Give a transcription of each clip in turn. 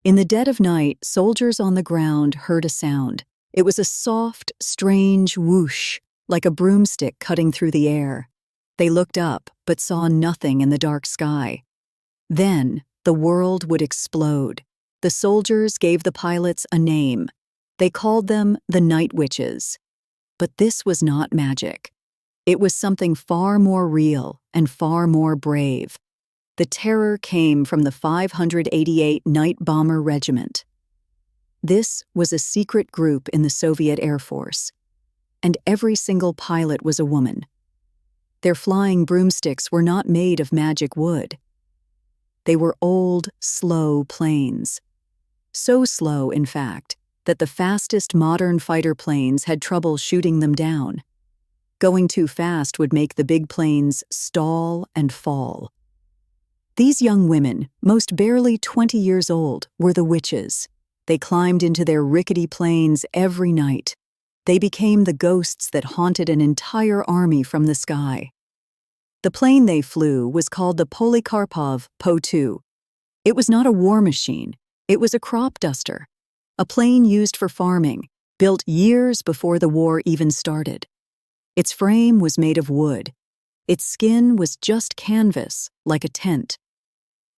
In the dead of night, soldiers on the ground heard a sound. It was a soft, strange whoosh, like a broomstick cutting through the air. They looked up, but saw nothing in the dark sky. Then, the world would explode. The soldiers gave the pilots a name. They called them the Night Witches. But this was not magic. It was something far more real and far more brave. The terror came from the 588 Night Bomber Regiment. This was a secret group in the Soviet Air Force, and every single pilot was a woman. Their flying broomsticks were not made of magic wood. They were old, slow planes. So slow, in fact, that the fastest modern fighter planes had trouble shooting them down. Going too fast would make the big planes stall and fall. These young women, most barely 20 years old, were the witches. They climbed into their rickety planes every night. They became the ghosts that haunted an entire army from the sky. The plane they flew was called the Polikarpov Po-2. It was not a war machine. It was a crop duster, a plane used for farming, built years before the war even started. Its frame was made of wood. Its skin was just canvas, like a tent.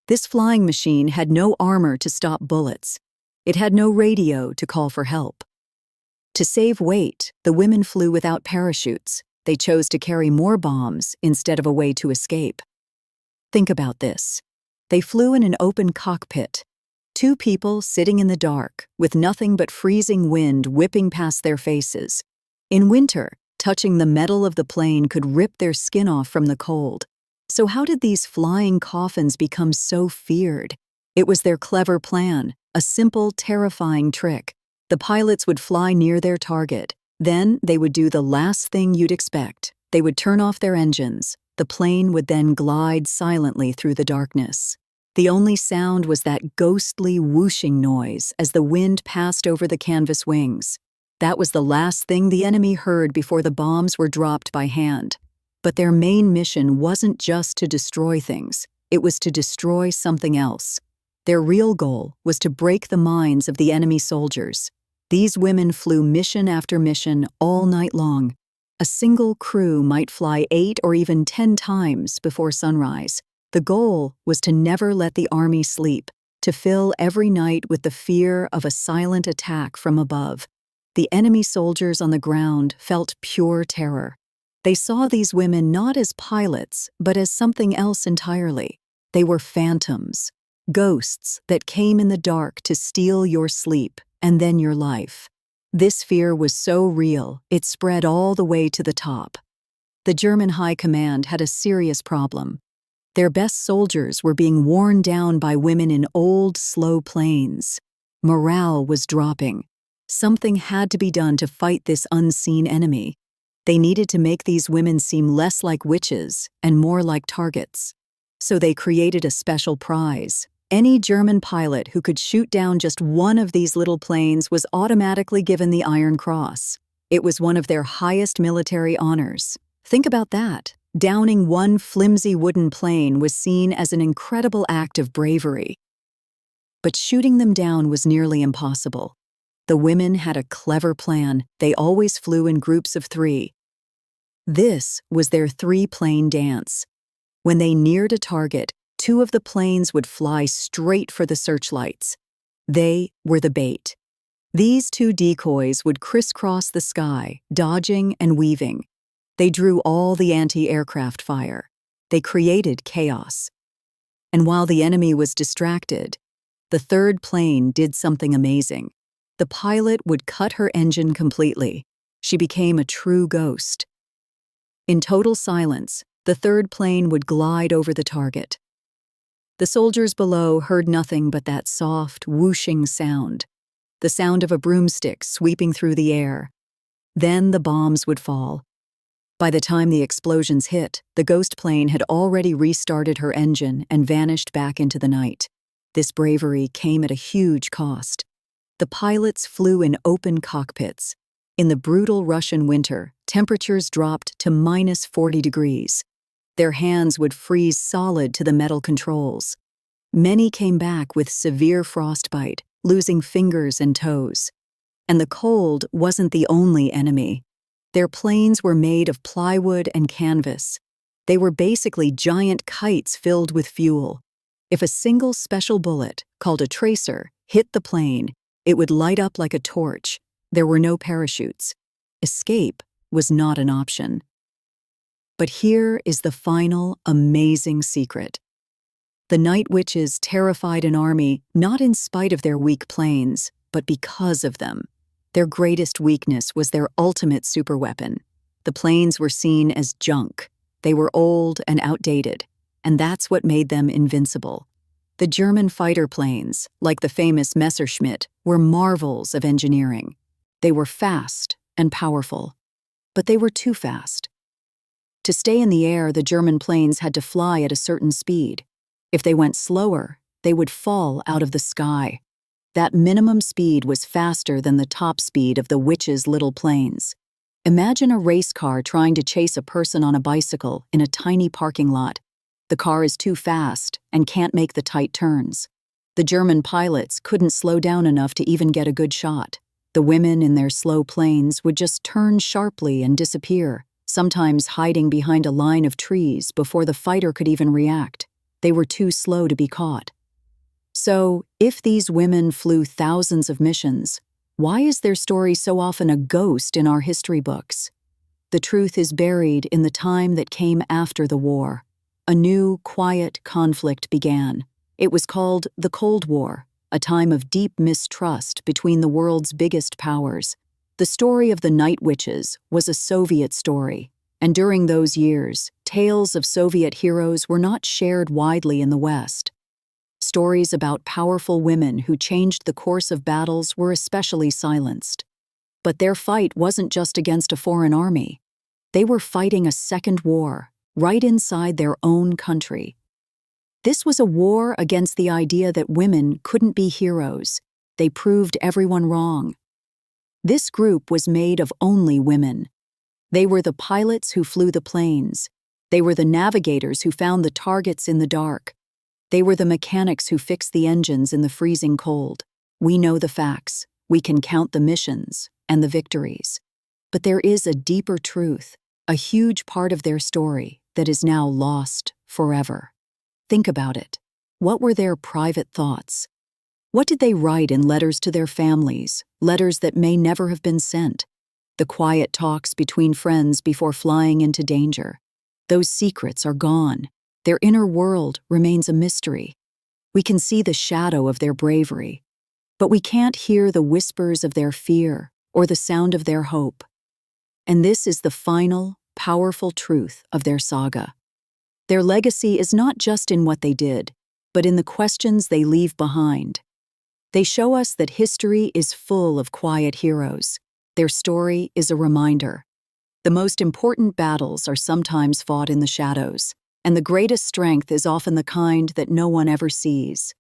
This flying machine had no armor to stop bullets. It had no radio to call for help. To save weight, the women flew without parachutes. They chose to carry more bombs instead of a way to escape. Think about this. They flew in an open cockpit. Two people sitting in the dark, with nothing but freezing wind whipping past their faces. In winter, touching the metal of the plane could rip their skin off from the cold. So how did these flying coffins become so feared? It was their clever plan, a simple, terrifying trick. The pilots would fly near their target. Then they would do the last thing you'd expect. They would turn off their engines. The plane would then glide silently through the darkness. The only sound was that ghostly whooshing noise as the wind passed over the canvas wings. That was the last thing the enemy heard before the bombs were dropped by hand. But their main mission wasn't just to destroy things. It was to destroy something else. Their real goal was to break the minds of the enemy soldiers. These women flew mission after mission all night long. A single crew might fly 8 or even 10 times before sunrise. The goal was to never let the army sleep, to fill every night with the fear of a silent attack from above. The enemy soldiers on the ground felt pure terror. They saw these women not as pilots, but as something else entirely. They were phantoms, ghosts that came in the dark to steal your sleep and then your life. This fear was so real, it spread all the way to the top. The German High Command had a serious problem. Their best soldiers were being worn down by women in old, slow planes. Morale was dropping. Something had to be done to fight this unseen enemy. They needed to make these women seem less like witches and more like targets. So they created a special prize. Any German pilot who could shoot down just one of these little planes was automatically given the Iron Cross. It was one of their highest military honors. Think about that. Downing one flimsy wooden plane was seen as an incredible act of bravery. But shooting them down was nearly impossible. The women had a clever plan. They always flew in groups of 3. This was their 3-plane dance. When they neared a target, 2 of the planes would fly straight for the searchlights. They were the bait. These 2 decoys would crisscross the sky, dodging and weaving. They drew all the anti-aircraft fire. They created chaos. And while the enemy was distracted, the 3rd plane did something amazing. The pilot would cut her engine completely. She became a true ghost. In total silence, the 3rd plane would glide over the target. The soldiers below heard nothing but that soft, whooshing sound, the sound of a broomstick sweeping through the air. Then the bombs would fall. By the time the explosions hit, the ghost plane had already restarted her engine and vanished back into the night. This bravery came at a huge cost. The pilots flew in open cockpits. In the brutal Russian winter, temperatures dropped to -40 degrees. Their hands would freeze solid to the metal controls. Many came back with severe frostbite, losing fingers and toes. And the cold wasn't the only enemy. Their planes were made of plywood and canvas. They were basically giant kites filled with fuel. If a single special bullet, called a tracer, hit the plane, it would light up like a torch. There were no parachutes. Escape was not an option. But here is the final, amazing secret. The Night Witches terrified an army not in spite of their weak planes, but because of them. Their greatest weakness was their ultimate superweapon. The planes were seen as junk. They were old and outdated, and that's what made them invincible. The German fighter planes, like the famous Messerschmitt, were marvels of engineering. They were fast and powerful, but they were too fast. To stay in the air, the German planes had to fly at a certain speed. If they went slower, they would fall out of the sky. That minimum speed was faster than the top speed of the witches' little planes. Imagine a race car trying to chase a person on a bicycle in a tiny parking lot. The car is too fast and can't make the tight turns. The German pilots couldn't slow down enough to even get a good shot. The women in their slow planes would just turn sharply and disappear, sometimes hiding behind a line of trees before the fighter could even react. They were too slow to be caught. So, if these women flew thousands of missions, why is their story so often a ghost in our history books? The truth is buried in the time that came after the war. A new, quiet conflict began. It was called the Cold War, a time of deep mistrust between the world's biggest powers. The story of the Night Witches was a Soviet story, and during those years, tales of Soviet heroes were not shared widely in the West. Stories about powerful women who changed the course of battles were especially silenced. But their fight wasn't just against a foreign army. They were fighting a second war, right inside their own country. This was a war against the idea that women couldn't be heroes. They proved everyone wrong. This group was made of only women. They were the pilots who flew the planes. They were the navigators who found the targets in the dark. They were the mechanics who fixed the engines in the freezing cold. We know the facts. We can count the missions and the victories. But there is a deeper truth, a huge part of their story that is now lost forever. Think about it. What were their private thoughts? What did they write in letters to their families, letters that may never have been sent? The quiet talks between friends before flying into danger. Those secrets are gone. Their inner world remains a mystery. We can see the shadow of their bravery, but we can't hear the whispers of their fear or the sound of their hope. And this is the final, powerful truth of their saga. Their legacy is not just in what they did, but in the questions they leave behind. They show us that history is full of quiet heroes. Their story is a reminder. The most important battles are sometimes fought in the shadows, and the greatest strength is often the kind that no one ever sees.